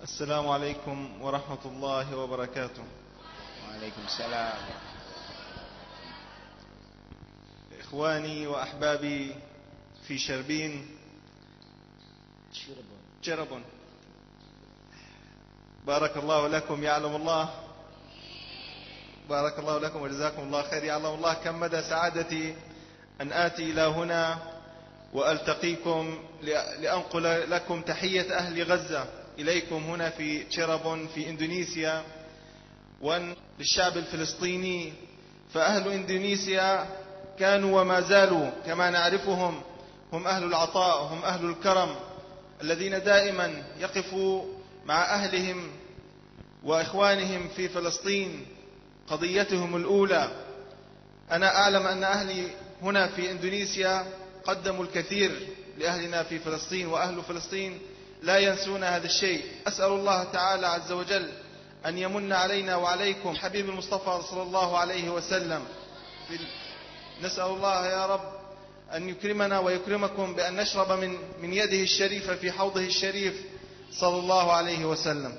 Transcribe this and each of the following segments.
السلام عليكم ورحمة الله وبركاته. وعليكم السلام. إخواني وأحبابي في شربين جربون، بارك الله لكم، يعلم الله، بارك الله لكم وجزاكم الله خير. يعلم الله كم مدى سعادتي أن آتي إلى هنا وألتقيكم لأنقل لكم تحية أهل غزة إليكم هنا في تشيرابون في إندونيسيا، وللشعب الفلسطيني. فأهل إندونيسيا كانوا وما زالوا كما نعرفهم هم أهل العطاء، هم أهل الكرم، الذين دائما يقفوا مع أهلهم وإخوانهم في فلسطين، قضيتهم الأولى. أنا أعلم أن أهلي هنا في إندونيسيا قدموا الكثير لأهلنا في فلسطين، وأهل فلسطين لا ينسون هذا الشيء. أسأل الله تعالى عز وجل أن يمن علينا وعليكم حبيب المصطفى صلى الله عليه وسلم. نسأل الله يا رب أن يكرمنا ويكرمكم بأن نشرب من يده الشريفة في حوضه الشريف صلى الله عليه وسلم.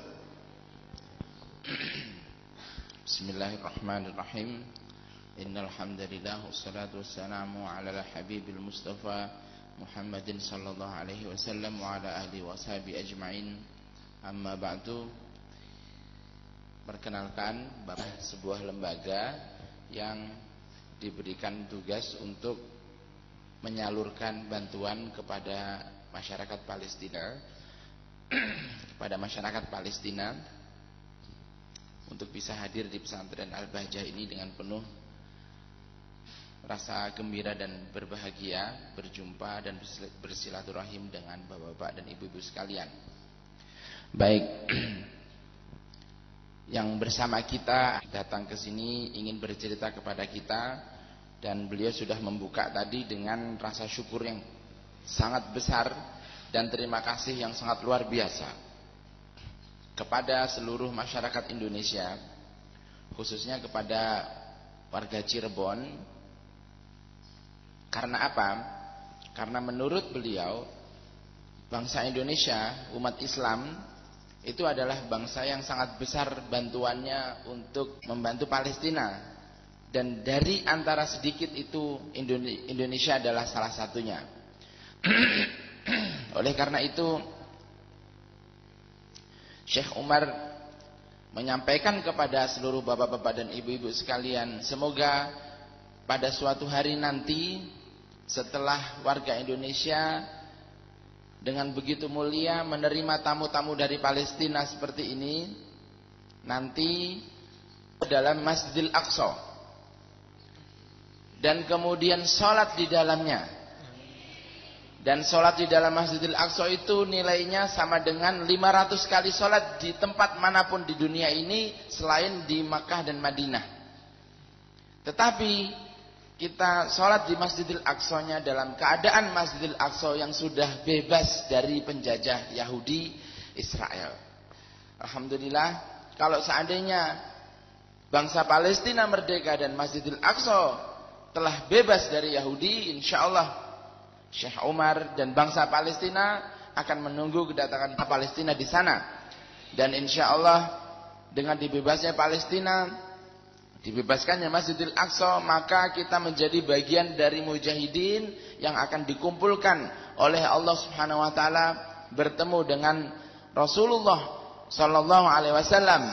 بسم الله الرحمن الرحيم. إن الحمد لله والصلاة والسلام على الحبيب المصطفى محمد صلى الله عليه وسلم وعلى أهله وصحبه أجمعين. Amma ba'du. Perkenalkan, sebuah lembaga yang diberikan tugas untuk menyalurkan bantuan kepada masyarakat Palestina kepada masyarakat Palestina untuk bisa hadir di pesantren Al-Bahjah ini dengan penuh rasa gembira dan berbahagia berjumpa dan bersilaturahim dengan bapak-bapak dan ibu-ibu sekalian. Baik, yang bersama kita datang ke sini ingin bercerita kepada kita, dan beliau sudah membuka tadi dengan rasa syukur yang sangat besar dan terima kasih yang sangat luar biasa kepada seluruh masyarakat Indonesia, khususnya kepada warga Cirebon. Karena apa? Karena menurut beliau, bangsa Indonesia, umat Islam itu adalah bangsa yang sangat besar bantuannya untuk membantu Palestina. Dan dari antara sedikit itu Indonesia adalah salah satunya. Oleh karena itu Syekh Umar menyampaikan kepada seluruh bapak-bapak dan ibu-ibu sekalian, semoga pada suatu hari nanti setelah warga Indonesia dengan begitu mulia menerima tamu-tamu dari Palestina seperti ini, nanti dalam Masjidil Aqsa dan kemudian sholat di dalamnya. Dan sholat di dalam Masjidil Aqsa itu nilainya sama dengan 500 kali sholat di tempat manapun di dunia ini selain di Makkah dan Madinah. Tetapi kita sholat di Masjidil Aqsa-nya dalam keadaan Masjidil Aqsa yang sudah bebas dari penjajah Yahudi Israel. Alhamdulillah, kalau seandainya bangsa Palestina merdeka dan Masjidil Aqsa telah bebas dari Yahudi, insya Allah Syekh Umar dan bangsa Palestina akan menunggu kedatangan Palestina di sana. Dan insya Allah dengan dibebasnya Palestina, dibebaskannya Masjidil Aqsa, maka kita menjadi bagian dari mujahidin yang akan dikumpulkan oleh Allah Subhanahu wa taala bertemu dengan Rasulullah sallallahu alaihi wasallam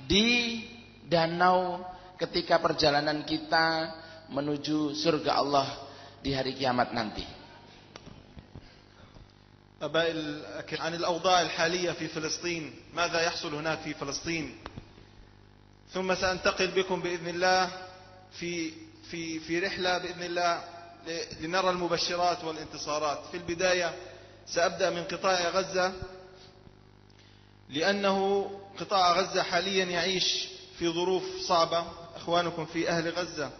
di danau ketika perjalanan kita menuju surga Allah di hari kiamat nanti. عن الأوضاع الحالية في فلسطين، ماذا يحصل هناك في فلسطين؟ ثم سأنتقل بكم بإذن الله في رحلة بإذن الله لنرى المبشرات والانتصارات. في البداية سأبدأ من قطاع غزة، لأنه قطاع غزة حاليا يعيش في ظروف صعبة. أخوانكم في أهل غزة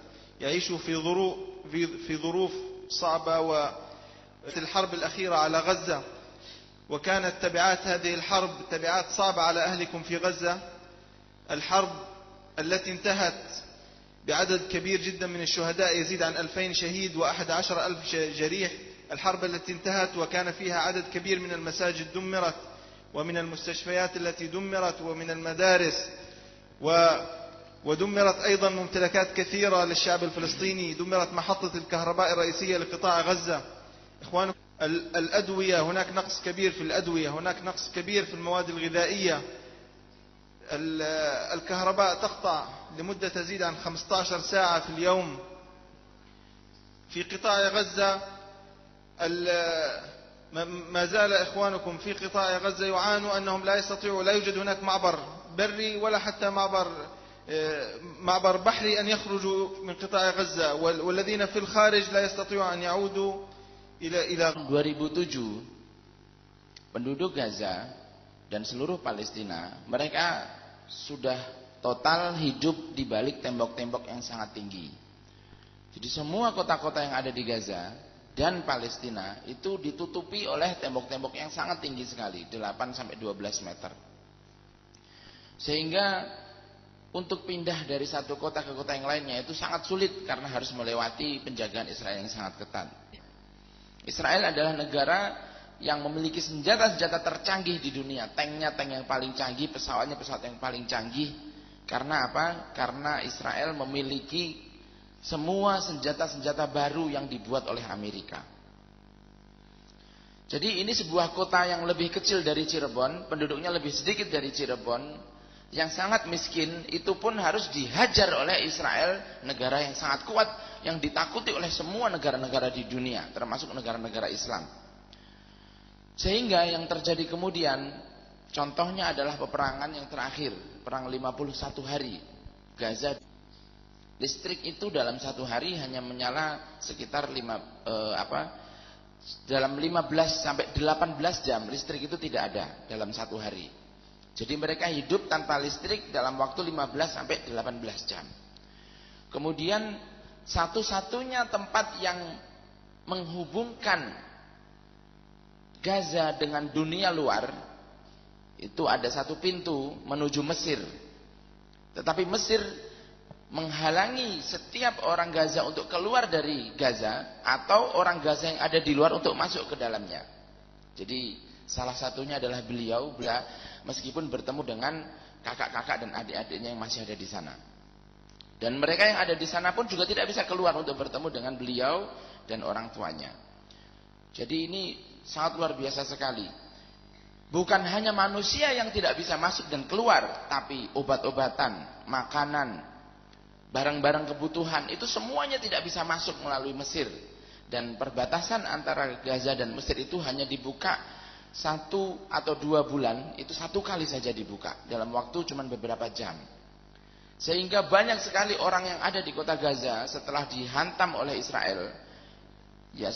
يعيشوا في ظروف صعبة، والحرب الأخيرة على غزة، وكانت تبعات هذه الحرب تبعات صعبة على أهلكم في غزة. الحرب التي انتهت بعدد كبير جدا من الشهداء يزيد عن 2000 شهيد و11,000 جريح. الحرب التي انتهت وكان فيها عدد كبير من المساجد دمرت ومن المستشفيات التي دمرت ومن المدارس ودمرت أيضا ممتلكات كثيرة للشعب الفلسطيني. دمرت محطة الكهرباء الرئيسية لقطاع غزة. إخوانكم الأدوية، هناك نقص كبير في الأدوية، هناك نقص كبير في المواد الغذائية. الكهرباء تقطع لمدة تزيد عن 15 ساعة في اليوم في قطاع غزة. ما زال إخوانكم في قطاع غزة يعانوا أنهم لا يستطيعوا، لا يوجد هناك معبر بري ولا حتى معبر بحري أن يخرجوا من قطاع غزة، والذين في الخارج لا يستطيعوا أن يعودوا إلى 2007 penduduk Gaza dan seluruh Palestina, mereka sudah total hidup di balik tembok-tembok yang sangat tinggi. Jadi semua kota-kota yang ada di Gaza dan Palestina itu ditutupi oleh tembok-tembok yang sangat tinggi sekali, 8-12 meter. Sehingga untuk pindah dari satu kota ke kota yang lainnya itu sangat sulit karena harus melewati penjagaan Israel yang sangat ketat. Israel adalah negara yang memiliki senjata-senjata tercanggih di dunia. Tanknya tank yang paling canggih, pesawatnya pesawat yang paling canggih. Karena apa? Karena Israel memiliki semua senjata-senjata baru yang dibuat oleh Amerika. Jadi ini sebuah kota yang lebih kecil dari Cirebon, penduduknya lebih sedikit dari Cirebon, yang sangat miskin, itu pun harus dihajar oleh Israel, negara yang sangat kuat, yang ditakuti oleh semua negara-negara di dunia, termasuk negara-negara Islam. Sehingga yang terjadi kemudian, contohnya adalah peperangan yang terakhir, perang 51 hari. Gaza, listrik itu dalam satu hari hanya menyala sekitar dalam 15 sampai 18 jam, listrik itu tidak ada dalam satu hari. Jadi mereka hidup tanpa listrik dalam waktu 15 sampai 18 jam. Kemudian satu-satunya tempat yang menghubungkan Gaza dengan dunia luar itu ada satu pintu menuju Mesir. Tetapi Mesir menghalangi setiap orang Gaza untuk keluar dari Gaza atau orang Gaza yang ada di luar untuk masuk ke dalamnya. Jadi salah satunya adalah beliau meskipun bertemu dengan kakak-kakak dan adik-adiknya yang masih ada di sana. Dan mereka yang ada di sana pun juga tidak bisa keluar untuk bertemu dengan beliau dan orang tuanya. Jadi ini sangat luar biasa sekali. Bukan hanya manusia yang tidak bisa masuk dan keluar, tapi obat-obatan, makanan, barang-barang kebutuhan, itu semuanya tidak bisa masuk melalui Mesir. Dan perbatasan antara Gaza dan Mesir itu hanya dibuka 1 atau 2 bulan, itu 1 kali saja dibuka, dalam waktu cuma beberapa jam. Sehingga banyak sekali orang yang ada di kota Gaza setelah dihantam oleh Israel, ya,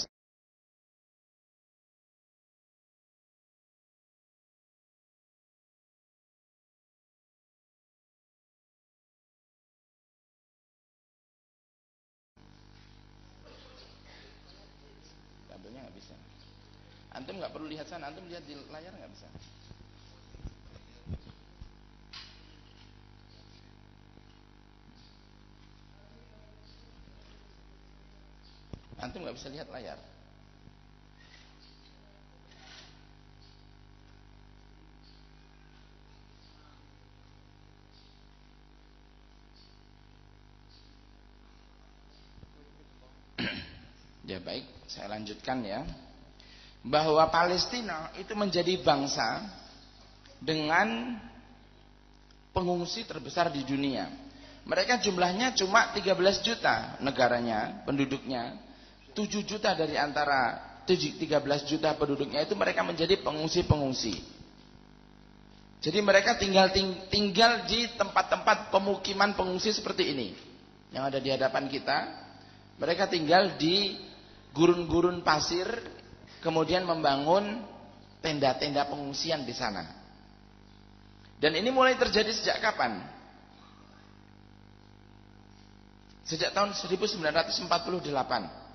kabelnya nggak bisa. Antum nggak perlu lihat sana, antum lihat di layar nggak bisa. Antum nggak bisa lihat layar. Ya baik, saya lanjutkan ya. Bahwa Palestina itu menjadi bangsa dengan pengungsi terbesar di dunia. Mereka jumlahnya cuma 13 juta negaranya, penduduknya. 7 juta dari antara 13 juta penduduknya itu mereka menjadi pengungsi-pengungsi. Jadi mereka tinggal di tempat-tempat pemukiman pengungsi seperti ini yang ada di hadapan kita. Mereka tinggal di gurun-gurun pasir, kemudian membangun tenda-tenda pengungsian di sana. Dan ini mulai terjadi sejak kapan? Sejak tahun 1948.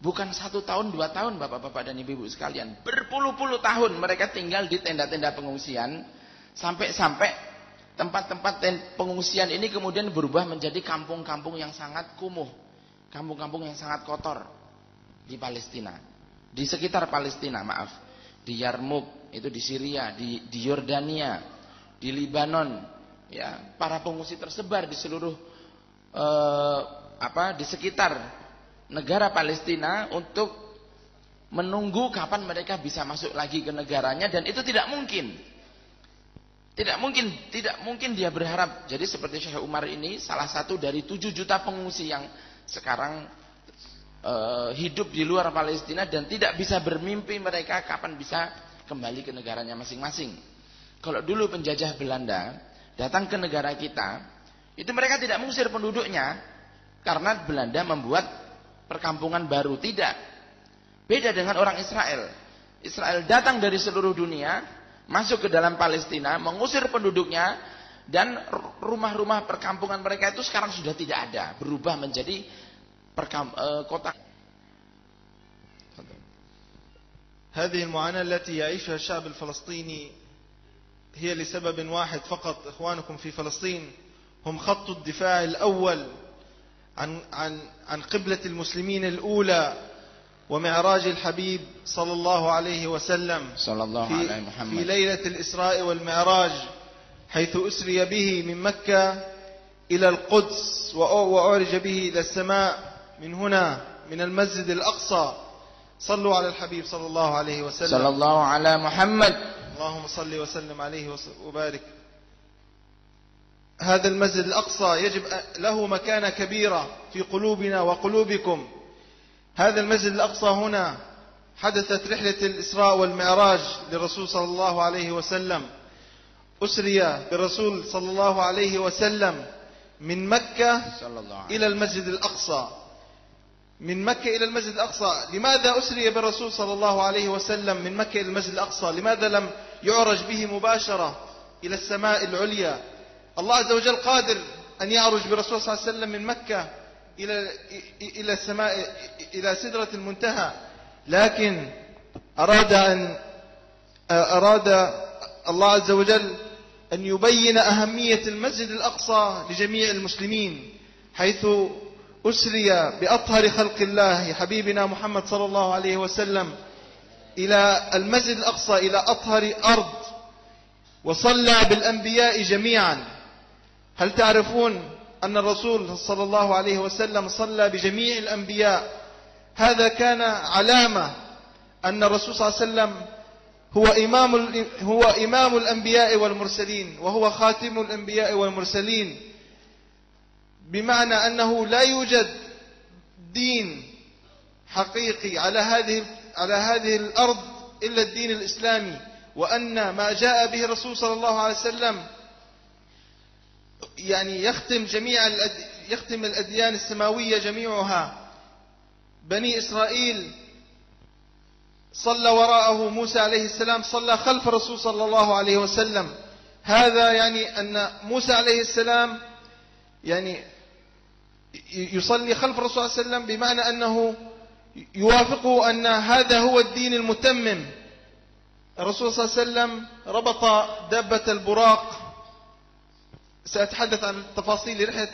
Bukan 1 tahun, 2 tahun bapak-bapak dan ibu-ibu sekalian. Berpuluh-puluh tahun mereka tinggal di tenda-tenda pengungsian. Sampai-sampai tempat-tempat pengungsian ini kemudian berubah menjadi kampung-kampung yang sangat kumuh. Kampung-kampung yang sangat kotor di Palestina. Di sekitar Palestina, maaf. di Yarmuk, itu di Syria, di Yordania, di Libanon, ya, para pengungsi tersebar di seluruh di sekitar negara Palestina untuk menunggu kapan mereka bisa masuk lagi ke negaranya, dan itu tidak mungkin. Tidak mungkin dia berharap. Jadi seperti Syekh Umar ini salah satu dari 7 juta pengungsi yang sekarang hidup di luar Palestina dan tidak bisa bermimpi mereka kapan bisa kembali ke negaranya masing-masing. Kalau dulu penjajah Belanda datang ke negara kita, itu mereka tidak mengusir penduduknya karena Belanda membuat perkampungan baru, tidak. Beda dengan orang Israel. Israel datang dari seluruh dunia, masuk ke dalam Palestina, mengusir penduduknya, dan rumah-rumah perkampungan mereka itu sekarang sudah tidak ada, berubah menjadi kota. هذه المعاناة التي يعيشها الشعب الفلسطيني هي لسبب واحد فقط. إخوانكم في فلسطين هم خط الدفاع الأول عن قبلة المسلمين الأولى ومعراج الحبيب صلى الله عليه وسلم في ليلة الإسراء والمعراج، حيث أسري به من مكة إلى القدس وأعرج به إلى السماء من هنا من المسجد الأقصى. صلوا على الحبيب صلى الله عليه وسلم. صلى الله على محمد. اللهم صل وسلم عليه وبارك. هذا المسجد الأقصى يجب له مكانة كبيرة في قلوبنا وقلوبكم. هذا المسجد الأقصى هنا حدثت رحلة الإسراء والمعراج للرسول صلى الله عليه وسلم. أسري بالرسول صلى الله عليه وسلم من مكة إلى المسجد الأقصى. من مكة إلى المسجد الأقصى. لماذا أسري بالرسول صلى الله عليه وسلم من مكة إلى المسجد الأقصى؟ لماذا لم يعرج به مباشرة إلى السماء العليا؟ الله عز وجل قادر أن يعرج بالرسول صلى الله عليه وسلم من مكة إلى السماء، إلى سدرة المنتهى، لكن أراد الله عز وجل أن يبين أهمية المسجد الأقصى لجميع المسلمين، حيث أسري بأطهر خلق الله حبيبنا محمد صلى الله عليه وسلم إلى المسجد الأقصى، إلى أطهر أرض، وصلى بالأنبياء جميعا. هل تعرفون أن الرسول صلى الله عليه وسلم صلى بجميع الأنبياء؟ هذا كان علامة أن الرسول صلى الله عليه وسلم هو إمام الأنبياء والمرسلين، وهو خاتم الأنبياء والمرسلين، بمعنى أنه لا يوجد دين حقيقي على هذه الأرض إلا الدين الإسلامي، وأن ما جاء به الرسول صلى الله عليه وسلم يعني يختم الأديان السماوية جميعها. بني إسرائيل صلى وراءه موسى عليه السلام، صلى خلف الرسول صلى الله عليه وسلم. هذا يعني أن موسى عليه السلام يعني يصلي خلف الرسول صلى الله عليه وسلم، بمعنى أنه يوافقه أن هذا هو الدين المتمم. الرسول صلى الله عليه وسلم ربط دابة البراق. سأتحدث عن تفاصيل رحلة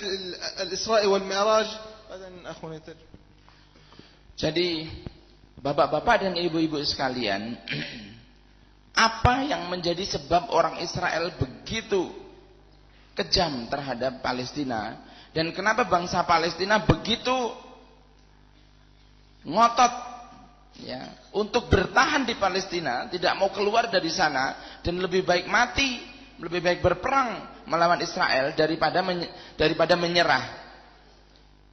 الإسراء والمعراج. Jadi bapak-bapak dan ibu-ibu sekalian, apa yang menjadi sebab orang Israel begitu kejam terhadap Palestina, dan kenapa bangsa Palestina begitu ngotot ya untuk bertahan di Palestina, tidak mau keluar dari sana, dan lebih baik mati, lebih baik berperang melawan Israel daripada menyerah.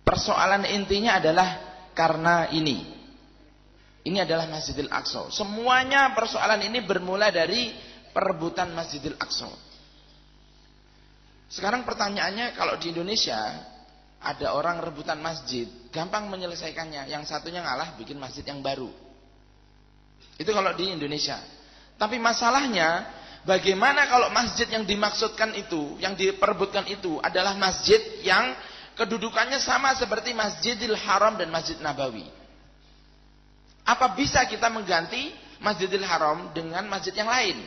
Persoalan intinya adalah karena ini adalah Masjidil Aqsa. Semuanya persoalan ini bermula dari perebutan Masjidil Aqsa. Sekarang pertanyaannya, kalau di Indonesia ada orang rebutan masjid, gampang menyelesaikannya. Yang satunya ngalah bikin masjid yang baru. Itu kalau di Indonesia. Tapi masalahnya, bagaimana kalau masjid yang dimaksudkan itu, yang diperebutkan itu adalah masjid yang kedudukannya sama seperti Masjidil Haram dan Masjid Nabawi? Apa bisa kita mengganti Masjidil Haram dengan masjid yang lain?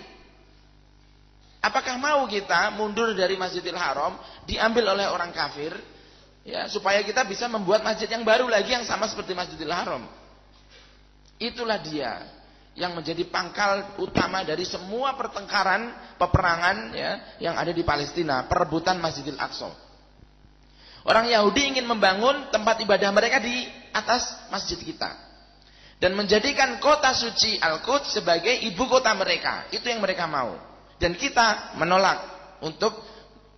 Apakah mau kita mundur dari Masjidil Haram, diambil oleh orang kafir, ya, supaya kita bisa membuat masjid yang baru lagi yang sama seperti Masjidil Haram? Itulah dia yang menjadi pangkal utama dari semua peperangan ya, yang ada di Palestina, perebutan Masjidil Aqsa. Orang Yahudi ingin membangun tempat ibadah mereka di atas masjid kita. Dan menjadikan kota suci Al-Quds sebagai ibu kota mereka. Itu yang mereka mau. Dan kita menolak untuk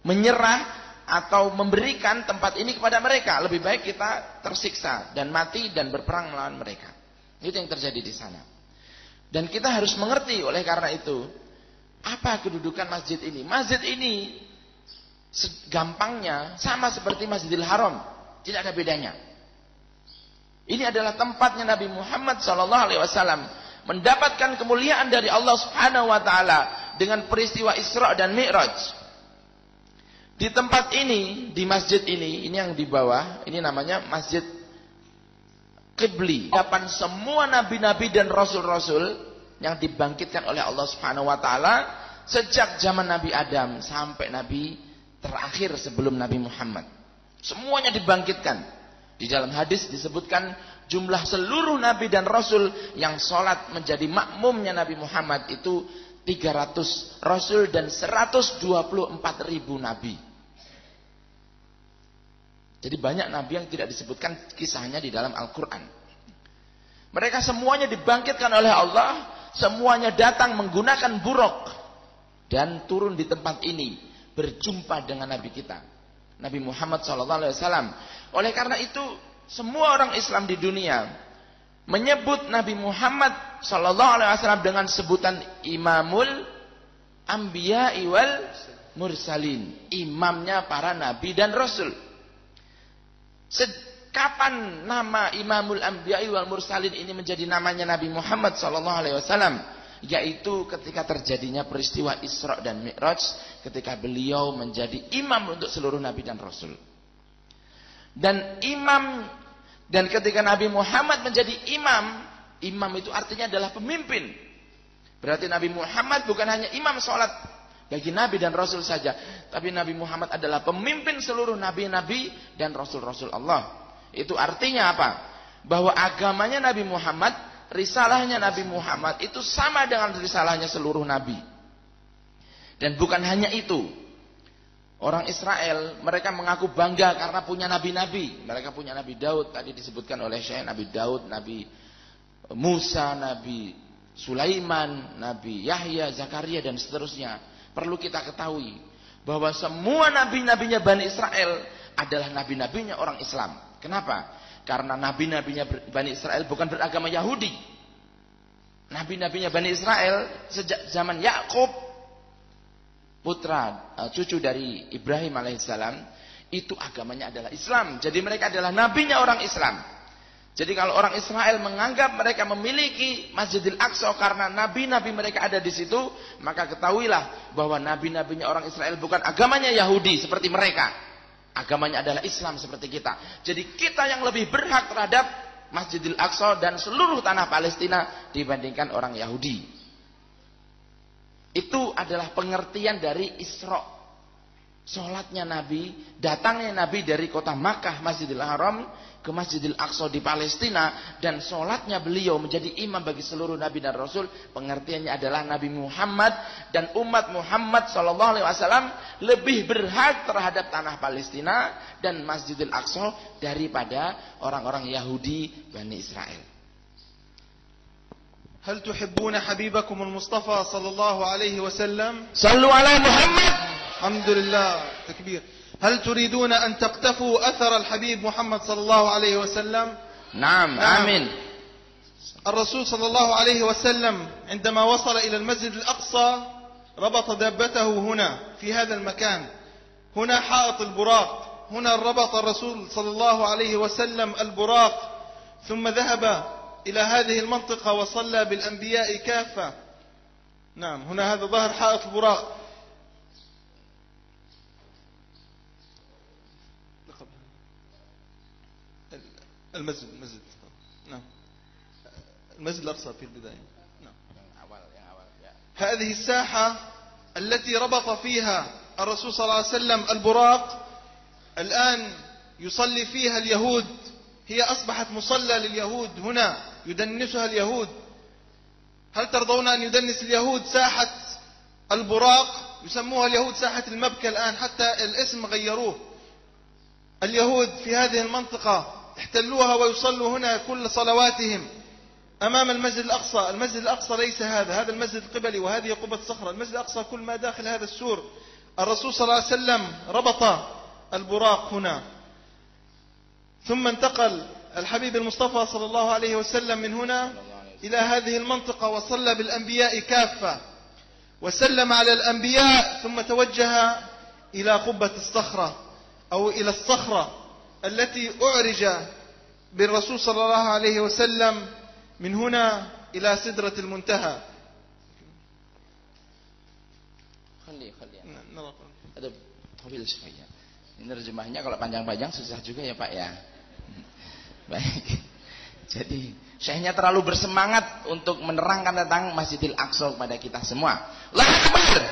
menyerah atau memberikan tempat ini kepada mereka. Lebih baik kita tersiksa dan mati dan berperang melawan mereka. Itu yang terjadi di sana. Dan kita harus mengerti oleh karena itu, apa kedudukan masjid ini? Masjid ini gampangnya sama seperti Masjidil Haram, tidak ada bedanya. Ini adalah tempatnya Nabi Muhammad SAW mendapatkan kemuliaan dari Allah Subhanahu Wa Taala dengan peristiwa Isra dan Mi'raj. Di tempat ini, di masjid ini yang di bawah, ini namanya Masjid Qibli. Hadapan semua nabi-nabi dan rasul-rasul yang dibangkitkan oleh Allah Subhanahu Wa Taala sejak zaman Nabi Adam sampai Nabi terakhir sebelum Nabi Muhammad. Semuanya dibangkitkan. Di dalam hadis disebutkan jumlah seluruh nabi dan rasul yang sholat menjadi makmumnya Nabi Muhammad itu 300 rasul dan 124.000 nabi. Jadi banyak nabi yang tidak disebutkan kisahnya di dalam Al-Quran. Mereka semuanya dibangkitkan oleh Allah, semuanya datang menggunakan buruk dan turun di tempat ini berjumpa dengan Nabi kita, Nabi Muhammad SAW. Oleh karena itu, semua orang Islam di dunia menyebut Nabi Muhammad SAW dengan sebutan Imamul Anbiya wal Mursalin, imamnya para nabi dan rasul. Kapan nama Imamul Anbiya wal Mursalin ini menjadi namanya Nabi Muhammad SAW? Yaitu ketika terjadinya peristiwa Isra dan Mi'raj, ketika beliau menjadi imam untuk seluruh nabi dan rasul. Dan ketika Nabi Muhammad menjadi imam itu artinya adalah pemimpin. Berarti Nabi Muhammad bukan hanya imam sholat bagi nabi dan rasul saja, tapi Nabi Muhammad adalah pemimpin seluruh nabi-nabi dan rasul-rasul Allah. Itu artinya apa? Bahwa agamanya Nabi Muhammad, risalahnya Nabi Muhammad itu sama dengan risalahnya seluruh nabi. Dan bukan hanya itu. Orang Israel, mereka mengaku bangga karena punya nabi-nabi. Mereka punya Nabi Daud, tadi disebutkan oleh Syekh, Nabi Daud, Nabi Musa, Nabi Sulaiman, Nabi Yahya, Zakaria dan seterusnya. Perlu kita ketahui bahwa semua nabi-nabinya Bani Israel adalah nabi-nabinya orang Islam. Kenapa? Karena nabi-nabinya Bani Israel bukan beragama Yahudi. Nabi-nabinya Bani Israel sejak zaman Yakub, putra cucu dari Ibrahim alaihissalam, itu agamanya adalah Islam. Jadi mereka adalah nabinya orang Islam. Jadi kalau orang Israel menganggap mereka memiliki Masjidil Aqsa karena nabi-nabi mereka ada di situ, maka ketahuilah bahwa nabi-nabinya orang Israel bukan agamanya Yahudi seperti mereka. Agamanya adalah Islam seperti kita. Jadi kita yang lebih berhak terhadap Masjidil Aqsa dan seluruh tanah Palestina dibandingkan orang Yahudi. Itu adalah pengertian dari Isra. Sholatnya Nabi, datangnya Nabi dari kota Makkah, Masjidil Haram, ke Masjidil Aqsa di Palestina, dan sholatnya beliau menjadi imam bagi seluruh Nabi dan Rasul. Pengertiannya adalah Nabi Muhammad dan umat Muhammad SAW lebih berhak terhadap tanah Palestina dan Masjidil Aqsa daripada orang-orang Yahudi Bani Israel. هل تحبون حبيبكم المصطفى صلى الله عليه وسلم؟ صلوا على محمد. الحمد لله تكبير. هل تريدون أن تقتفوا أثر الحبيب محمد صلى الله عليه وسلم؟ نعم آمين. الرسول صلى الله عليه وسلم عندما وصل إلى المسجد الأقصى ربط دابته هنا في هذا المكان. هنا حائط البراق. هنا ربط الرسول صلى الله عليه وسلم البراق ثم ذهب إلى هذه المنطقة وصلى بالأنبياء كافة. نعم هنا هذا ظهر حائط البراق. المسجد نعم المسجد الأقصى في البداية. نعم. هذه الساحة التي ربط فيها الرسول صلى الله عليه وسلم البراق الآن يصلي فيها اليهود. هي أصبحت مصلى لليهود هنا يدنسها اليهود. هل ترضون أن يدنس اليهود ساحة البراق؟ يسموها اليهود ساحة المبكى الآن، حتى الاسم غيروه. اليهود في هذه المنطقة احتلوها ويصلوا هنا كل صلواتهم أمام المسجد الأقصى. المسجد الأقصى ليس هذا المسجد القبلي وهذه قبة صخرة. المسجد الأقصى كل ما داخل هذا السور. الرسول صلى الله عليه وسلم ربط البراق هنا، ثم انتقل الحبيب المصطفى صلى الله عليه وسلم من هنا إلى هذه المنطقة وصلى بالأنبياء كافة وسلم على الأنبياء، ثم توجه إلى قبة الصخرة أو إلى الصخرة التي أعرج بالرسول صلى الله عليه وسلم من هنا إلى سدرة المنتهى. Ada mobil supaya. Ini terjemahnya kalau panjang-panjang susah juga ya Pak ya. Baik. Jadi syekhnya terlalu bersemangat untuk menerangkan tentang Masjidil Aqsa kepada kita semua. Allahu Akbar.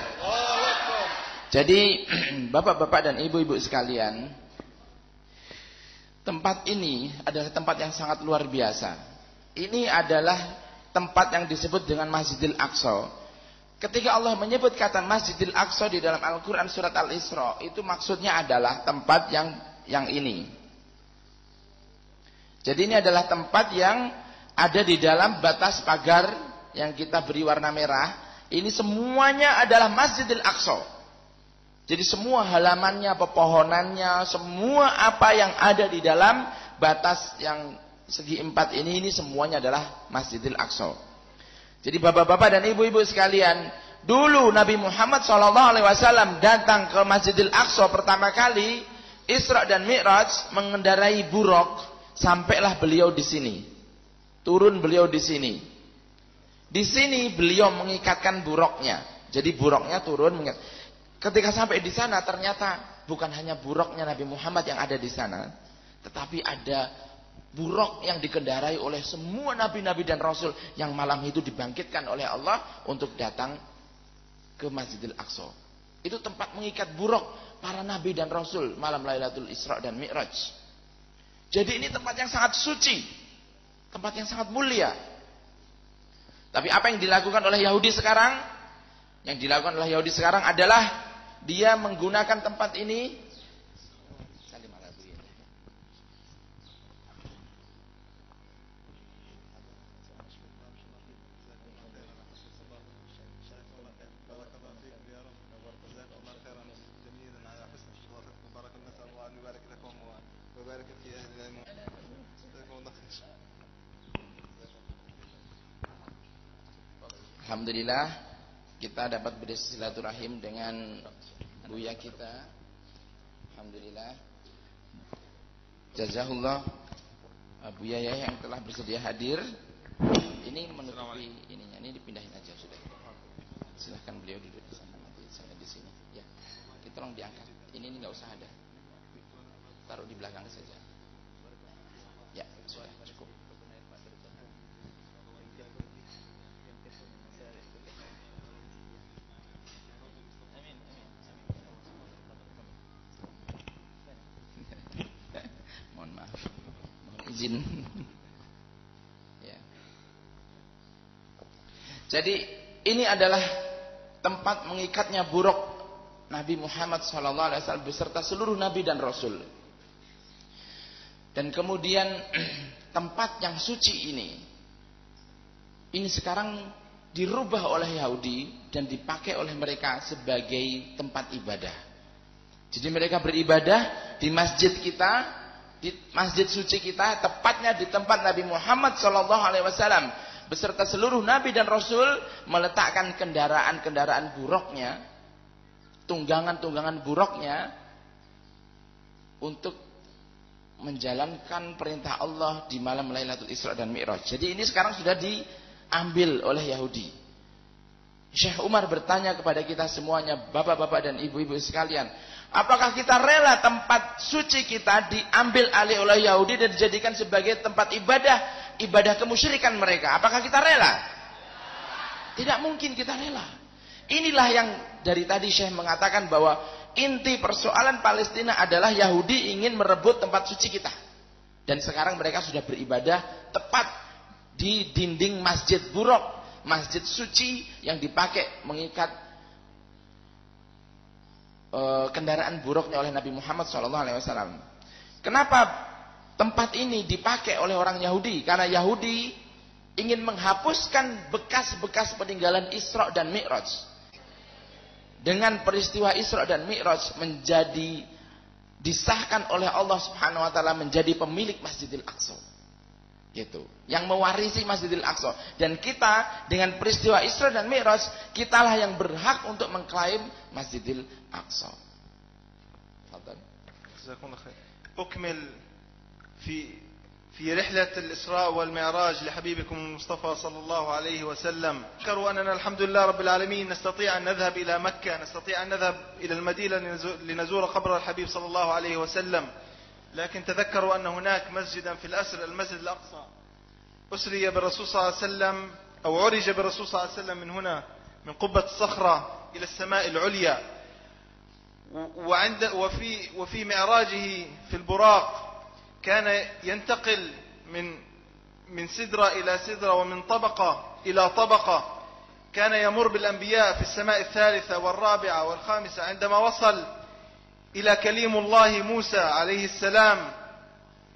Jadi bapak-bapak dan ibu-ibu sekalian, tempat ini adalah tempat yang sangat luar biasa. Ini adalah tempat yang disebut dengan Masjidil Aqsa. Ketika Allah menyebut kata Masjidil Aqsa di dalam Al-Quran surat Al-Isra, itu maksudnya adalah tempat yang ini. Jadi ini adalah tempat yang ada di dalam batas pagar yang kita beri warna merah. Ini semuanya adalah Masjidil Aqsa. Jadi semua halamannya, pepohonannya, semua apa yang ada di dalam batas yang segi empat ini semuanya adalah Masjidil Aqsa. Jadi bapak-bapak dan ibu-ibu sekalian, dulu Nabi Muhammad SAW datang ke Masjidil Aqsa pertama kali, Isra dan Mi'raj, mengendarai buruk, sampailah beliau di sini. Turun beliau di sini. Di sini beliau mengikatkan buruknya. Jadi buruknya turun mengikat. Ketika sampai di sana ternyata bukan hanya buruknya Nabi Muhammad yang ada di sana, tetapi ada buruk yang dikendarai oleh semua nabi-nabi dan rasul yang malam itu dibangkitkan oleh Allah untuk datang ke Masjidil Aqsa. Itu tempat mengikat buruk para nabi dan rasul malam Lailatul Isra dan Mi'raj. Jadi ini tempat yang sangat suci, tempat yang sangat mulia. Tapi apa yang dilakukan oleh Yahudi sekarang? Yang dilakukan oleh Yahudi sekarang adalah dia menggunakan tempat ini Alhamdulillah kita dapat bersilaturahim dengan buya kita. Alhamdulillah. Jazahullah Buya ya yang telah bersedia hadir. Ini menutupi ininya, ini dipindahin aja sudah. Silahkan beliau duduk di sana, nanti saya di sini. Ya, kita tolong diangkat. Ini nggak usah ada. Taruh di belakang saja. Ya, sudah cukup. Izin. Ya. Jadi ini adalah tempat mengikatnya buruk Nabi Muhammad SAW beserta seluruh nabi dan rasul. Dan kemudian tempat yang suci ini sekarang dirubah oleh Yahudi dan dipakai oleh mereka sebagai tempat ibadah. Jadi mereka beribadah di masjid kita, di masjid suci kita, tepatnya di tempat Nabi Muhammad SAW beserta seluruh nabi dan rasul meletakkan kendaraan-kendaraan buruknya, tunggangan-tunggangan buruknya untuk menjalankan perintah Allah di malam Lailatul Isra dan Mi'raj. Jadi ini sekarang sudah diambil oleh Yahudi. Syekh Umar bertanya kepada kita semuanya, bapak-bapak dan ibu-ibu sekalian, apakah kita rela tempat suci kita diambil alih oleh Yahudi dan dijadikan sebagai tempat ibadah kemusyrikan mereka? Apakah kita rela? Tidak mungkin kita rela. Inilah yang dari tadi Syekh mengatakan bahwa inti persoalan Palestina adalah Yahudi ingin merebut tempat suci kita. Dan sekarang mereka sudah beribadah tepat di dinding masjid buruk, masjid suci yang dipakai mengikat kendaraan buruknya oleh Nabi Muhammad SAW. Kenapa tempat ini dipakai oleh orang Yahudi? Karena Yahudi ingin menghapuskan bekas-bekas peninggalan Isra dan Mi'raj. Dengan peristiwa Isra dan Mi'raj menjadi disahkan oleh Allah Subhanahu wa taala menjadi pemilik Masjidil Aqsa. Gitu. Yang mewarisi Masjidil Aqsa. Dan kita dengan peristiwa Isra dan Mi'raj, kitalah yang berhak untuk mengklaim Masjidil Aqsa. Fadhal. Jazakumullah khair. أكمل في رحلة الإسراء والمعراج لحبيبكم المصطفى صلى الله عليه وسلم. ذكروا أننا الحمد لله رب العالمين نستطيع أن نذهب إلى مكة، نستطيع أن نذهب إلى المدينة لنزور قبر الحبيب صلى الله عليه وسلم، لكن تذكروا أن هناك مسجدا في الأسر، المسجد الأقصى، أسري بالرسول صلى الله عليه وسلم أو عرج بالرسول صلى الله عليه وسلم من هنا من قبة الصخرة إلى السماء العليا، وفي معراجه في البراق كان ينتقل من سدرة إلى سدرة ومن طبقة إلى طبقة، كان يمر بالأنبياء في السماء الثالثة والرابعة والخامسة، عندما وصل إلى كليم الله موسى عليه السلام.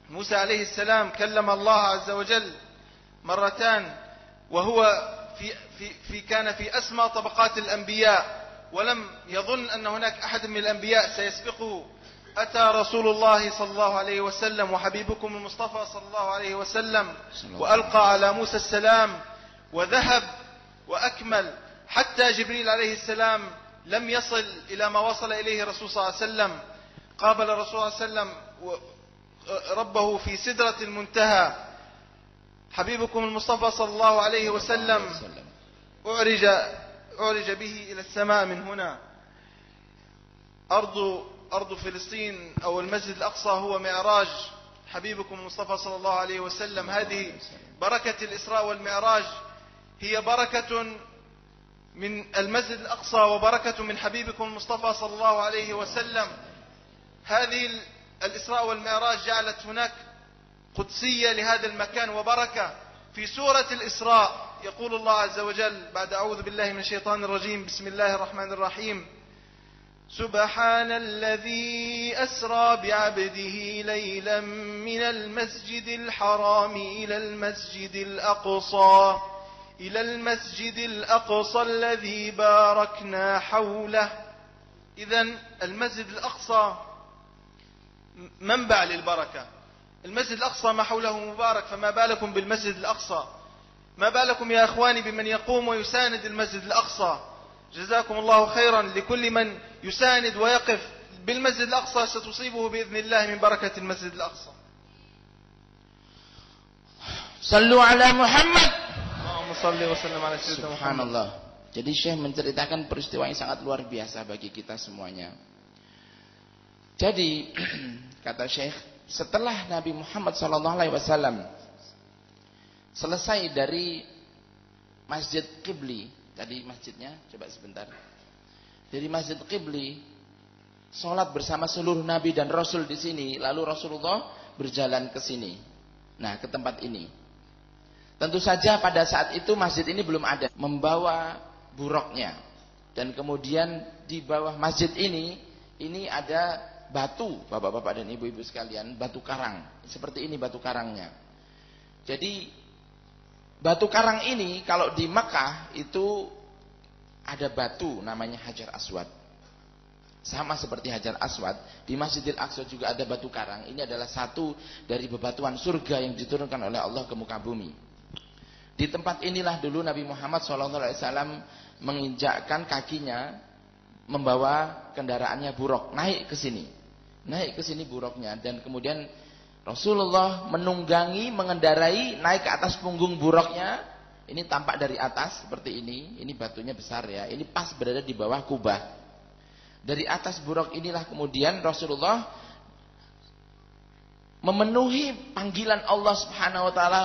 موسى عليه السلام كلم الله عز وجل مرتان، وهو كان في أسمى طبقات الأنبياء، ولم يظن أن هناك أحد من الأنبياء سيسبقه. أتى رسول الله صلى الله عليه وسلم وحبيبكم المصطفى صلى الله عليه وسلم وألقى على موسى السلام وذهب وأكمل، حتى جبريل عليه السلام لم يصل إلى ما وصل إليه الرسول صلى الله عليه وسلم. قابل الرسول صلى الله عليه وسلم ربه في سدرة المنتهى. حبيبكم المصطفى صلى الله عليه وسلم أعرج به إلى السماء من هنا. أرض فلسطين أو المسجد الأقصى هو معراج حبيبكم المصطفى صلى الله عليه وسلم. هذه بركة الإسراء والمعراج، هي بركة من المسجد الأقصى وبركة من حبيبكم المصطفى صلى الله عليه وسلم. هذه الإسراء والمعراج جعلت هناك قدسية لهذا المكان وبركة. في سورة الإسراء يقول الله عز وجل بعد أعوذ بالله من الشيطان الرجيم بسم الله الرحمن الرحيم: سبحان الذي أسرى بعبده ليلا من المسجد الحرام إلى المسجد الأقصى الذي باركنا حوله. إذن المسجد الأقصى منبع للبركة. المسجد الأقصى ما حوله مبارك، فما بالكم بالمسجد الأقصى؟ ما بالكم يا أخواني بمن يقوم ويساند المسجد الأقصى؟ جزاكم الله خيرا لكل من يساند ويقف بالمسجد الأقصى، ستصيبه بإذن الله من بركة المسجد الأقصى. صلوا على محمد. اللهم صل وسلم على سيدنا محمد. Subhanallah. Jadi Syekh menceritakan peristiwa yang sangat luar biasa bagi kita semuanya. Jadi kata Syekh, setelah Nabi Muhammad SAW selesai dari Masjid Qibli, tadi masjidnya, coba sebentar. Dari Masjid Qibli, sholat bersama seluruh Nabi dan Rasul di sini. Lalu Rasulullah berjalan ke sini. Nah, ke tempat ini. Tentu saja pada saat itu masjid ini belum ada. Membawa buruknya. Dan kemudian di bawah masjid ini ada batu, bapak-bapak dan ibu-ibu sekalian, batu karang. Seperti ini batu karangnya. Jadi batu karang ini kalau di Makkah itu ada batu namanya Hajar Aswad. Sama seperti Hajar Aswad, di Masjidil Aqsa juga ada batu karang. Ini adalah satu dari bebatuan surga yang diturunkan oleh Allah ke muka bumi. Di tempat inilah dulu Nabi Muhammad SAW menginjakkan kakinya, membawa kendaraannya buruk, naik ke sini buruknya, dan kemudian Rasulullah menunggangi, mengendarai, naik ke atas punggung buruknya. Ini tampak dari atas seperti ini batunya besar ya, ini pas berada di bawah kubah. Dari atas buruk inilah kemudian Rasulullah memenuhi panggilan Allah Subhanahu wa taala,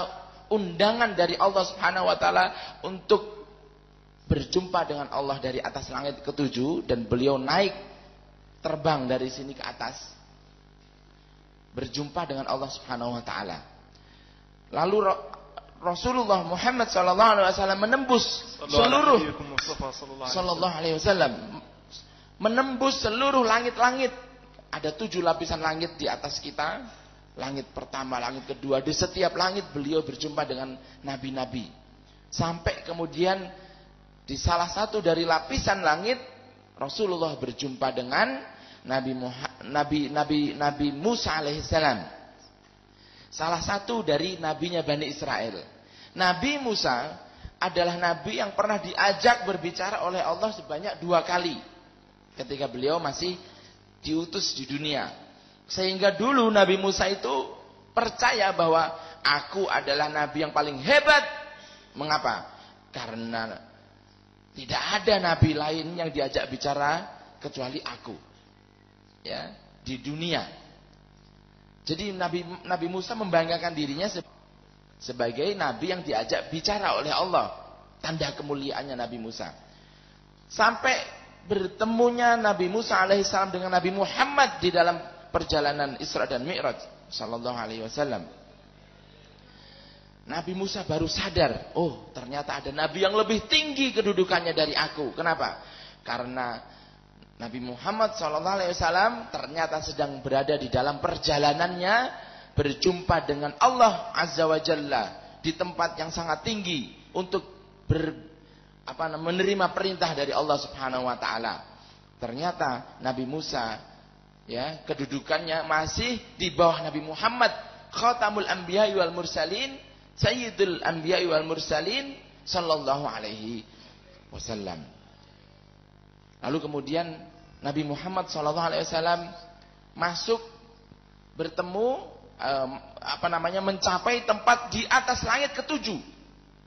undangan dari Allah Subhanahu wa taala untuk berjumpa dengan Allah dari atas langit ketujuh, dan beliau naik terbang dari sini ke atas berjumpa dengan Allah Subhanahu wa taala. Lalu Rasulullah Muhammad SAW menembus seluruh sallallahu alaihi wasallam menembus seluruh langit-langit. Ada 7 lapisan langit di atas kita. Langit pertama, langit kedua. Di setiap langit beliau berjumpa dengan nabi-nabi. Sampai kemudian di salah satu dari lapisan langit Rasulullah berjumpa dengan Nabi Musa alaihissalam. Salah satu dari nabinya Bani Israel. Nabi Musa adalah nabi yang pernah diajak berbicara oleh Allah sebanyak 2 kali. Ketika beliau masih diutus di dunia. Sehingga dulu Nabi Musa itu percaya bahwa aku adalah nabi yang paling hebat. Mengapa? Karena tidak ada nabi lain yang diajak bicara kecuali aku. Ya, di dunia. Jadi Nabi Musa membanggakan dirinya sebagai nabi yang diajak bicara oleh Allah. Tanda kemuliaannya Nabi Musa. Sampai bertemunya Nabi Musa alaihissalam dengan Nabi Muhammad di dalam perjalanan Isra dan Mi'raj sallallahu alaihi wasallam. Nabi Musa baru sadar, oh ternyata ada nabi yang lebih tinggi kedudukannya dari aku. Kenapa? Karena Nabi Muhammad sallallahu alaihi wasallam ternyata sedang berada di dalam perjalanannya berjumpa dengan Allah Azza wa Jalla di tempat yang sangat tinggi untuk menerima perintah dari Allah Subhanahu wa taala. Ternyata Nabi Musa ya, kedudukannya masih di bawah Nabi Muhammad, Khatamul Anbiya wal Mursalin, Sayyidul Anbiya wal Mursalin sallallahu alaihi wasallam. Lalu kemudian Nabi Muhammad sallallahu alaihi wasallam masuk bertemu mencapai tempat di atas langit ke-7.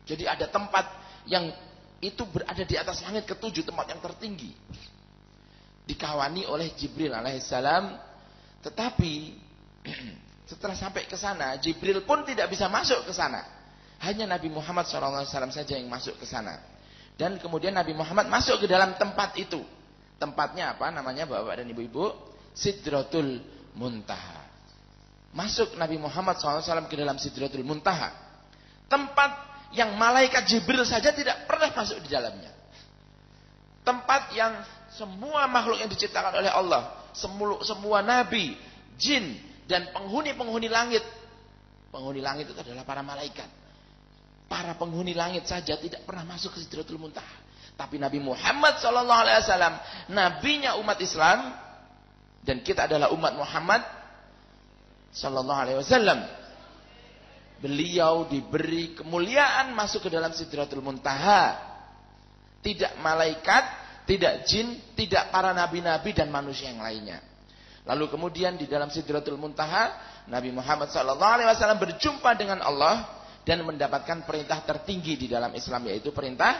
Jadi ada tempat yang itu berada di atas langit ke-7, tempat yang tertinggi. Dikawani oleh Jibril alaihissalam. Tetapi setelah sampai ke sana, Jibril pun tidak bisa masuk ke sana. Hanya Nabi Muhammad SAW saja yang masuk ke sana. Dan kemudian Nabi Muhammad masuk ke dalam tempat itu. Tempatnya apa namanya Bapak dan Ibu-ibu? Sidratul Muntaha. Masuk Nabi Muhammad SAW ke dalam Sidratul Muntaha. Tempat yang malaikat Jibril saja tidak pernah masuk di dalamnya. Tempat yang semua makhluk yang diciptakan oleh Allah, semua nabi, jin, dan penghuni-penghuni langit. Penghuni langit itu adalah para malaikat. Para penghuni langit saja tidak pernah masuk ke Sidratul Muntaha. Tapi Nabi Muhammad SAW, nabinya umat Islam, dan kita adalah umat Muhammad SAW. Beliau diberi kemuliaan masuk ke dalam Sidratul Muntaha. Tidak malaikat, tidak jin, tidak para nabi-nabi dan manusia yang lainnya. Lalu kemudian di dalam Sidratul Muntaha, Nabi Muhammad SAW berjumpa dengan Allah dan mendapatkan perintah tertinggi di dalam Islam, yaitu perintah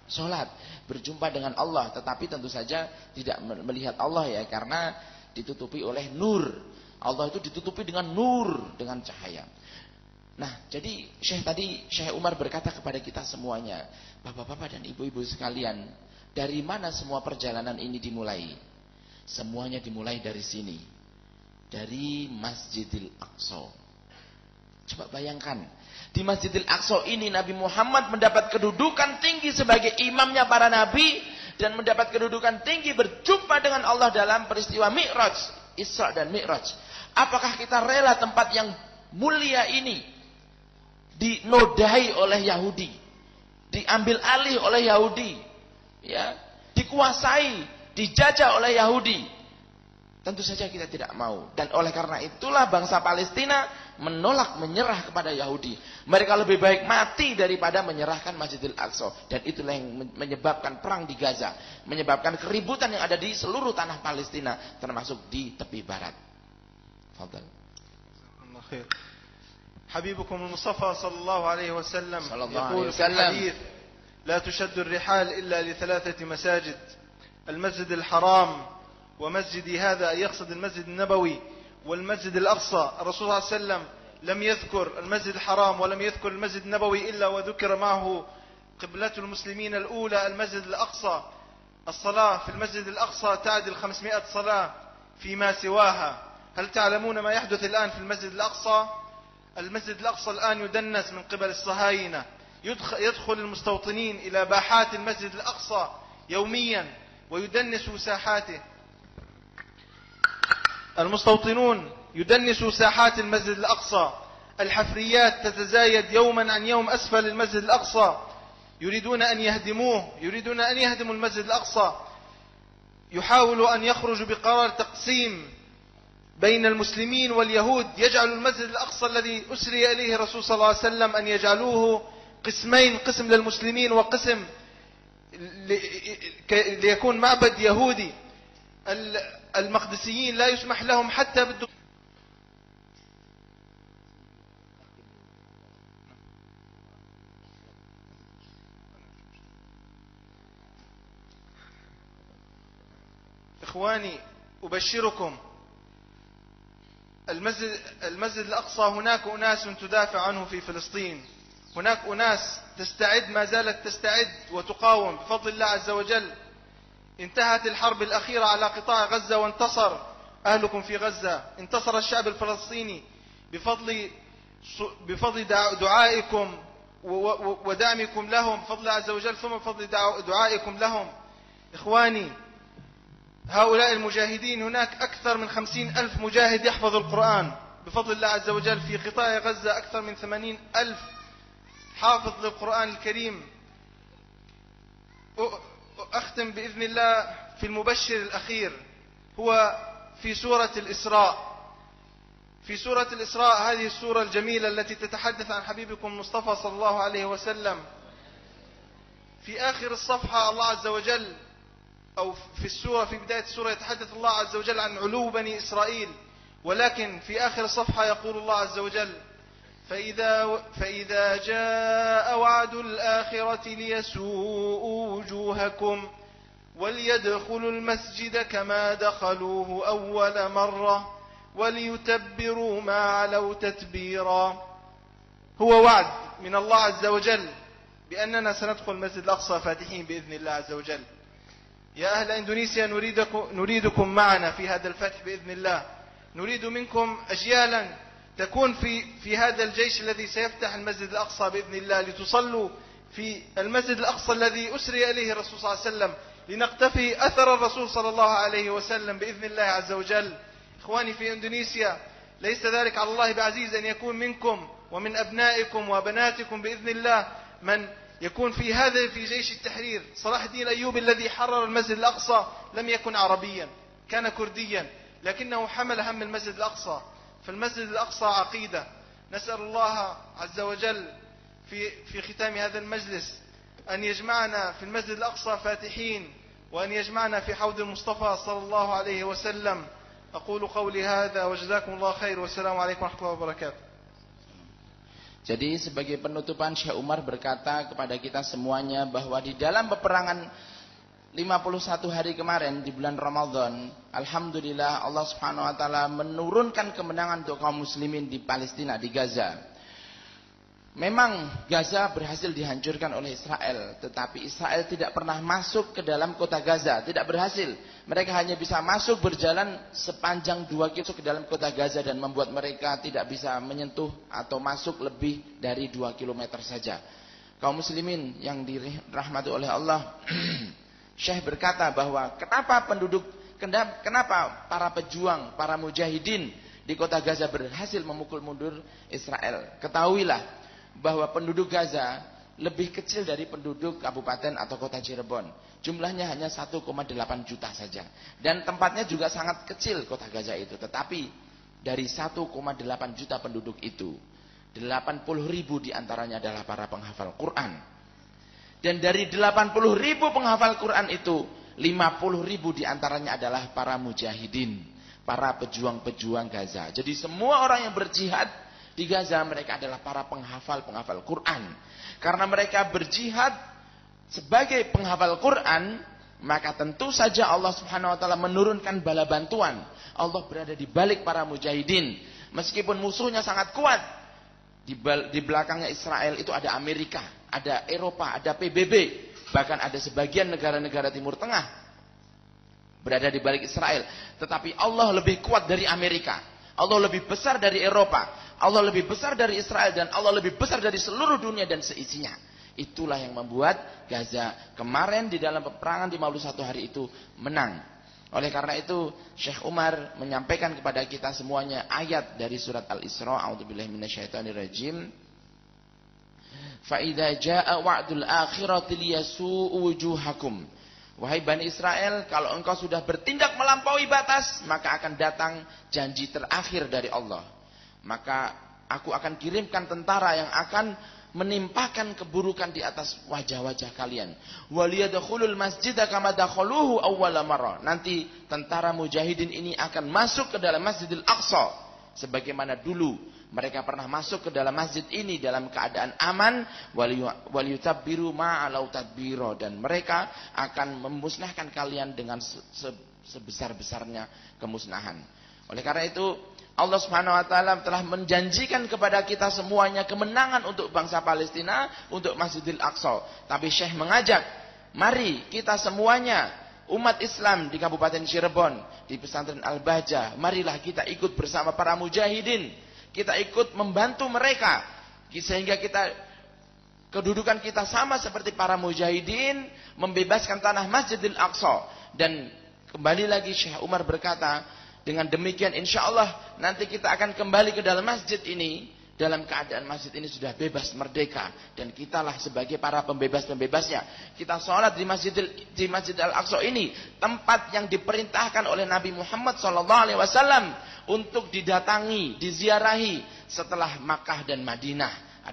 sholat. Berjumpa dengan Allah, tetapi tentu saja tidak melihat Allah ya, karena ditutupi oleh nur. Allah itu ditutupi dengan nur, dengan cahaya. Nah, jadi Syekh Umar berkata kepada kita semuanya, bapak-bapak dan ibu-ibu sekalian, dari mana semua perjalanan ini dimulai? Semuanya dimulai dari sini, dari Masjidil Aqsa. Coba bayangkan, di Masjidil Aqsa ini Nabi Muhammad mendapat kedudukan tinggi sebagai imamnya para nabi, dan mendapat kedudukan tinggi berjumpa dengan Allah dalam peristiwa Mi'raj, Isra dan Mi'raj. Apakah kita rela tempat yang mulia ini dinodai oleh Yahudi, diambil alih oleh Yahudi, ya, dikuasai, dijajah oleh Yahudi? Tentu saja kita tidak mau. Dan oleh karena itulah bangsa Palestina menolak menyerah kepada Yahudi. Mereka lebih baik mati daripada menyerahkan Masjidil Aqsa. Dan itulah yang menyebabkan perang di Gaza, menyebabkan keributan yang ada di seluruh tanah Palestina, termasuk di tepi barat. Fadhal. حبيبكم المصطفى صلى الله عليه وسلم يقول في الحديث: لا تشد الرحال إلا ل3 مساجد، المسجد الحرام ومسجدي هذا، يقصد المسجد النبوي والمسجد الأقصى. الرسول صلى الله عليه وسلم لم يذكر المسجد الحرام ولم يذكر المسجد النبوي إلا وذكر معه قبلة المسلمين الأولى المسجد الأقصى. الصلاة في المسجد الأقصى تعدل 500 صلاة فيما سواها. هل تعلمون ما يحدث الآن في المسجد الأقصى؟ المسجد الأقصى الآن يدنس من قبل الصهاينة. يدخل المستوطنين إلى باحات المسجد الأقصى يوميا ويدنسوا ساحاته. المستوطنون يدنسوا ساحات المسجد الأقصى. الحفريات تتزايد يوما عن يوم أسفل المسجد الأقصى. يريدون أن يهدموه، يريدون أن يهدموا المسجد الأقصى. يحاولوا أن يخرجوا بقرار تقسيم بين المسلمين واليهود، يجعل المسجد الأقصى الذي أسري إليه الرسول صلى الله عليه وسلم أن يجعلوه قسمين، قسم للمسلمين وقسم ليكون معبد يهودي. المقدسيين لا يسمح لهم حتى بالدخول. إخواني أبشركم، المسجد الأقصى هناك أناس تدافع عنه في فلسطين، هناك أناس تستعد، ما زالت تستعد وتقاوم بفضل الله عز وجل. انتهت الحرب الأخيرة على قطاع غزة وانتصر أهلكم في غزة، انتصر الشعب الفلسطيني بفضل دعائكم ودعمكم لهم بفضل الله عز وجل، ثم بفضل دعائكم لهم. إخواني، هؤلاء المجاهدين، هناك أكثر من 50,000 مجاهد يحفظ القرآن بفضل الله عز وجل في قطاع غزة، أكثر من 80,000 حافظ للقرآن الكريم. أختم بإذن الله في المبشر الأخير، هو في سورة الإسراء. في سورة الإسراء، هذه السورة الجميلة التي تتحدث عن حبيبكم المصطفى صلى الله عليه وسلم. في آخر الصفحة الله عز وجل، أو في السورة، في بداية السورة، يتحدث الله عز وجل عن علو بني إسرائيل، ولكن في آخر الصفحة يقول الله عز وجل: فإذا جاء وعد الآخرة ليسوءوا وجوهكم وليدخلوا المسجد كما دخلوه أول مرة وليتبروا ما علوا تتبيرا. هو وعد من الله عز وجل بأننا سندخل المسجد الأقصى فاتحين بإذن الله عز وجل. يا أهل إندونيسيا، نريدكم معنا في هذا الفتح بإذن الله. نريد منكم أجيالا تكون في هذا الجيش الذي سيفتح المسجد الأقصى بإذن الله، لتصلوا في المسجد الأقصى الذي أسري إليه الرسول صلى الله عليه وسلم، لنقتفي أثر الرسول صلى الله عليه وسلم بإذن الله عز وجل. إخواني في إندونيسيا، ليس ذلك على الله بعزيز أن يكون منكم ومن أبنائكم وبناتكم بإذن الله من يكون في جيش التحرير. صلاح الدين الأيوبي الذي حرر المسجد الأقصى لم يكن عربيا، كان كرديا، لكنه حمل هم المسجد الأقصى. فالمسجد الأقصى عقيدة. نسأل الله عز وجل في ختام هذا المجلس أن يجمعنا في المسجد الأقصى فاتحين، وأن يجمعنا في حوض المصطفى صلى الله عليه وسلم. أقول قولي هذا وجزاكم الله خير، والسلام عليكم ورحمة الله وبركاته. Jadi sebagai penutupan, Syekh Umar berkata kepada kita semuanya bahwa di dalam peperangan 51 hari kemarin di bulan Ramadan, alhamdulillah Allah Subhanahu wa taala menurunkan kemenangan untuk kaum muslimin di Palestina, di Gaza. Memang Gaza berhasil dihancurkan oleh Israel, tetapi Israel tidak pernah masuk ke dalam kota Gaza, tidak berhasil. Mereka hanya bisa masuk berjalan sepanjang 2 km ke dalam kota Gaza dan membuat mereka tidak bisa menyentuh atau masuk lebih dari 2 km saja. Kaum muslimin yang dirahmati oleh Allah, Syekh berkata bahwa kenapa para pejuang, para mujahidin di kota Gaza berhasil memukul mundur Israel. Ketahuilah bahwa penduduk Gaza lebih kecil dari penduduk kabupaten atau kota Cirebon. Jumlahnya hanya 1,8 juta saja. Dan tempatnya juga sangat kecil kota Gaza itu. Tetapi dari 1,8 juta penduduk itu, 80.000 diantaranya adalah para penghafal Quran. Dan dari 80.000 penghafal Quran itu, 50.000 diantaranya adalah para mujahidin, para pejuang-pejuang Gaza. Jadi semua orang yang berjihad di Gaza, mereka adalah para penghafal Quran. Karena mereka berjihad sebagai penghafal Quran, maka tentu saja Allah Subhanahu wa taala menurunkan bala bantuan. Allah berada di balik para mujahidin. Meskipun musuhnya sangat kuat, di belakangnya Israel itu ada Amerika, ada Eropa, ada PBB, bahkan ada sebagian negara-negara Timur Tengah berada di balik Israel. Tetapi Allah lebih kuat dari Amerika. Allah lebih besar dari Eropa, Allah lebih besar dari Israel, dan Allah lebih besar dari seluruh dunia dan seisinya. Itulah yang membuat Gaza kemarin di dalam peperangan 51 hari itu menang. Oleh karena itu Syekh Umar menyampaikan kepada kita semuanya ayat dari surat Al-Isra, a'udzubillahi minasyaitonirrajim. Fa idza jaa wa'dul akhirati liyasu'u wujuhakum. Wahai Bani Israel, kalau engkau sudah bertindak melampaui batas, maka akan datang janji terakhir dari Allah. Maka aku akan kirimkan tentara yang akan menimpakan keburukan di atas wajah-wajah kalian. Waliyadkhulul masjida kama dakhaluhu awwala marrah. Nanti tentara mujahidin ini akan masuk ke dalam Masjidil Aqsa sebagaimana dulu mereka pernah masuk ke dalam masjid ini dalam keadaan aman. Waliyutabbiru ma'alau tadbiro, dan mereka akan memusnahkan kalian dengan sebesar-besarnya kemusnahan. Oleh karena itu Allah Subhanahu wa taala telah menjanjikan kepada kita semuanya kemenangan untuk bangsa Palestina, untuk Masjidil Aqsa. Tapi Syekh mengajak, mari kita semuanya umat Islam di Kabupaten Cirebon, di Pesantren Al-Bahjah, marilah kita ikut bersama para mujahidin. Kita ikut membantu mereka sehingga kedudukan kita sama seperti para mujahidin, membebaskan tanah Masjidil Aqsa. Dan kembali lagi Syekh Umar berkata, dengan demikian insya Allah nanti kita akan kembali ke dalam masjid ini dalam keadaan masjid ini sudah bebas, merdeka, dan kitalah sebagai para pembebas-pembebasnya. Kita sholat di Masjid Al-Aqsa ini, tempat yang diperintahkan oleh Nabi Muhammad SAW untuk didatangi, diziarahi setelah Makkah dan Madinah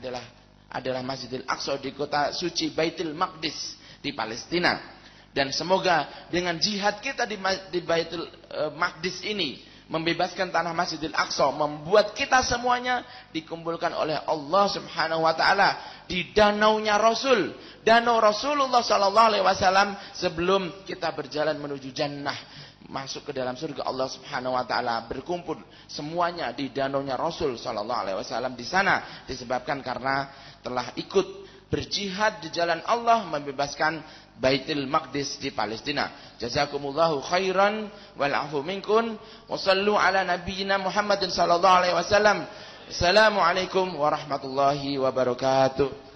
adalah Masjidil Aqsa di kota suci Baitul Maqdis di Palestina. Dan semoga dengan jihad kita di Baitul Maqdis ini, membebaskan tanah Masjidil Aqsa, membuat kita semuanya dikumpulkan oleh Allah Subhanahu wa taala di danaunya Rasul, danau Rasulullah sallallahu alaihi wasallam, sebelum kita berjalan menuju jannah, masuk ke dalam surga Allah Subhanahu wa taala, berkumpul semuanya di danaunya Rasul sallallahu alaihi wasallam di sana, disebabkan karena telah ikut berjihad di jalan Allah membebaskan Baitul Maqdis di Palestina. Jazakumullahu khairan wal afu minkum wa sallu ala nabiyyina Muhammadin sallallahu alaihi wasallam. Assalamualaikum warahmatullahi wabarakatuh.